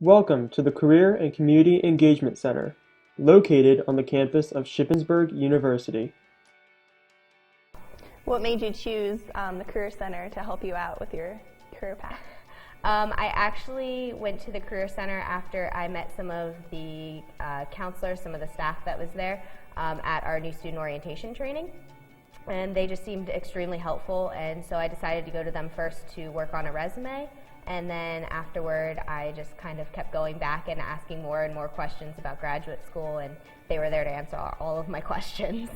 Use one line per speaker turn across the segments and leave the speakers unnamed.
Welcome to the Career and Community Engagement Center, located on the campus of Shippensburg University.
What made you choose the Career Center to help you out with your career path?
I actually went to the Career Center after I met some of the counselors, some of the staff that was there at our new student orientation training. And they just seemed extremely helpful, and so I decided to go to them first to work on a resume. And then afterward, I just kind of kept going back and asking more and more questions about graduate school, and they were there to answer all of my questions.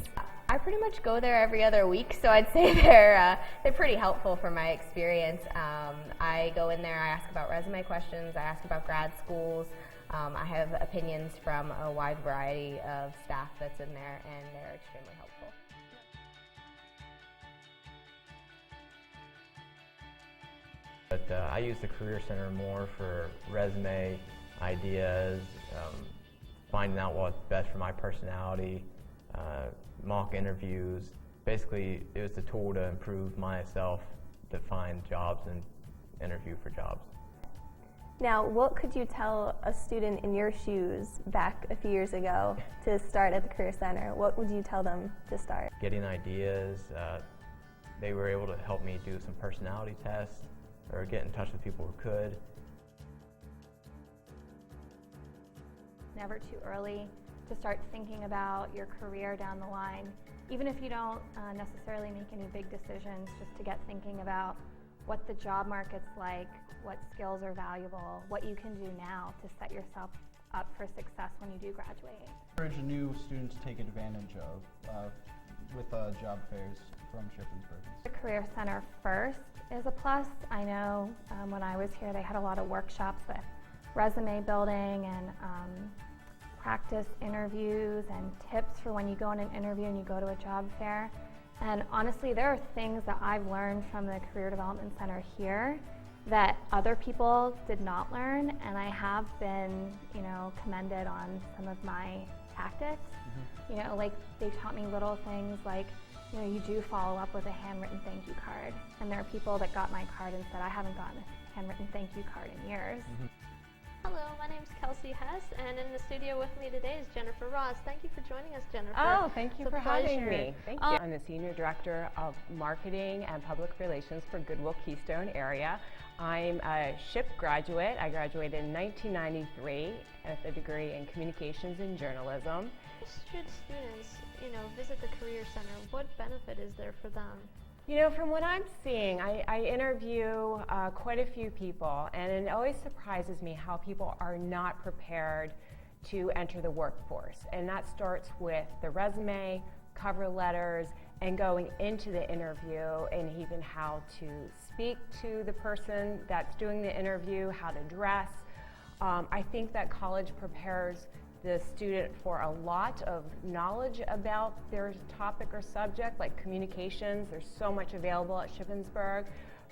I pretty much go there every other week, so I'd say they're pretty helpful for my experience. I go in there, I ask about resume questions, I ask about grad schools. I have opinions from a wide variety of staff that's in there, and they're extremely helpful.
But I use the Career Center more for resume ideas, finding out what's best for my personality, mock interviews. Basically, it was the tool to improve myself, to find jobs and interview for jobs.
Now, what could you tell a student in your shoes back a few years ago to start at the Career Center? What would you tell them to start?
Getting ideas. They were able to help me do some personality tests or get in touch with people who could.
Never too early to start thinking about your career down the line, even if you don't necessarily make any big decisions, just to get thinking about what the job market's like, what skills are valuable, what you can do now to set yourself up for success when you do graduate.
Encourage new students to take advantage of with job fairs from Shippensburg.
The Career Center first is a plus. I know when I was here they had a lot of workshops with resume building and practice interviews and tips for when you go on an interview and you go to a job fair. And honestly, there are things that I've learned from the Career Development Center here that other people did not learn, and I have been, commended on some of my tactics. Mm-hmm. Like they taught me little things like, you do follow up with a handwritten thank you card. And there are people that got my card and said, I haven't gotten a handwritten thank you card in years.
Mm-hmm.
Hello, my name is Kelsey Hess, and in the studio with me today is Jennifer Ross. Thank you for joining us, Jennifer.
Oh, thank you
It's
for
a
having
pleasure.
me. Thank you. I'm the Senior Director of Marketing and Public Relations for Goodwill Keystone area. I'm a SHIP graduate. I graduated in 1993 with a degree in Communications and Journalism.
Should students, visit the Career Center, what benefit is there for them?
From what I'm seeing, I interview quite a few people, and it always surprises me how people are not prepared to enter the workforce. And that starts with the resume, cover letters, and going into the interview, and even how to speak to the person that's doing the interview, how to dress. I think that college prepares the student for a lot of knowledge about their topic or subject, like communications. There's so much available at Shippensburg,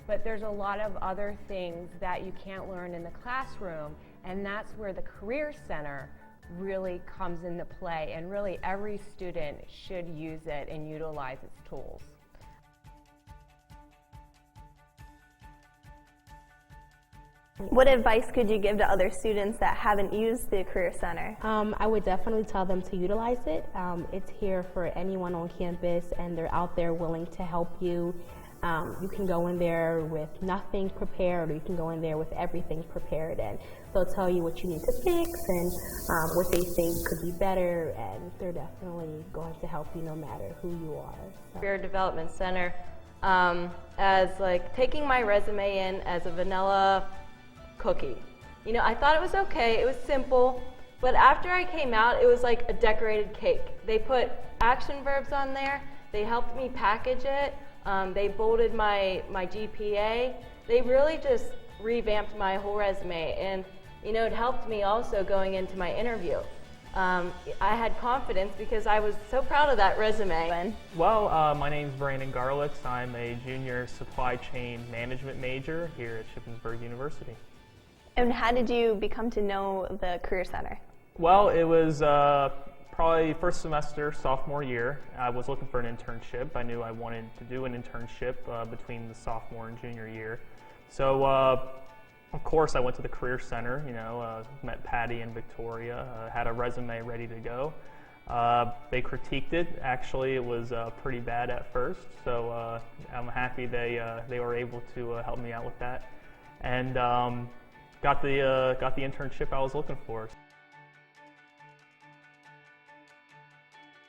but there's a lot of other things that you can't learn in the classroom, and that's where the Career Center really comes into play, and really every student should use it and utilize its tools.
What advice could you give to other students that haven't used the Career Center?
I would definitely tell them to utilize it. It's here for anyone on campus, and they're out there willing to help you. You can go in there with nothing prepared, or you can go in there with everything prepared, and they'll tell you what you need to fix and what they think could be better, and they're definitely going to help you no matter who you are. So.
Career Development Center as like taking my resume in as a vanilla cookie. I thought it was okay, it was simple, but after I came out, it was like a decorated cake. They put action verbs on there, they helped me package it, they bolded my GPA. They really just revamped my whole resume, and it helped me also going into my interview. I had confidence because I was so proud of that resume.
Well, my name is Brandon Garlitz. I'm a junior supply chain management major here at Shippensburg University.
And how did you become to know the Career Center?
Well, it was probably first semester, sophomore year. I was looking for an internship. I knew I wanted to do an internship between the sophomore and junior year. So Of course, I went to the Career Center, met Patty and Victoria, had a resume ready to go. They critiqued it. Actually, it was pretty bad at first, so I'm happy they were able to help me out with that, and got the internship I was looking for.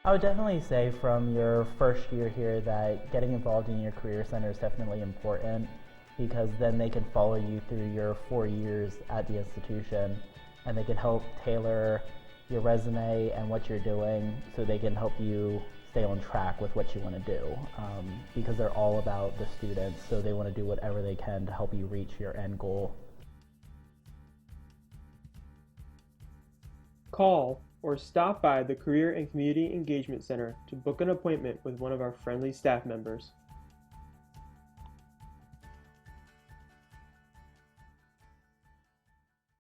I would definitely say from your first year here that getting involved in your Career Center is definitely important, because then they can follow you through your 4 years at the institution, and they can help tailor your resume and what you're doing so they can help you stay on track with what you want to do, because they're all about the students, so they want to do whatever they can to help you reach your end goal.
Call or stop by the Career and Community Engagement Center to book an appointment with one of our friendly staff members.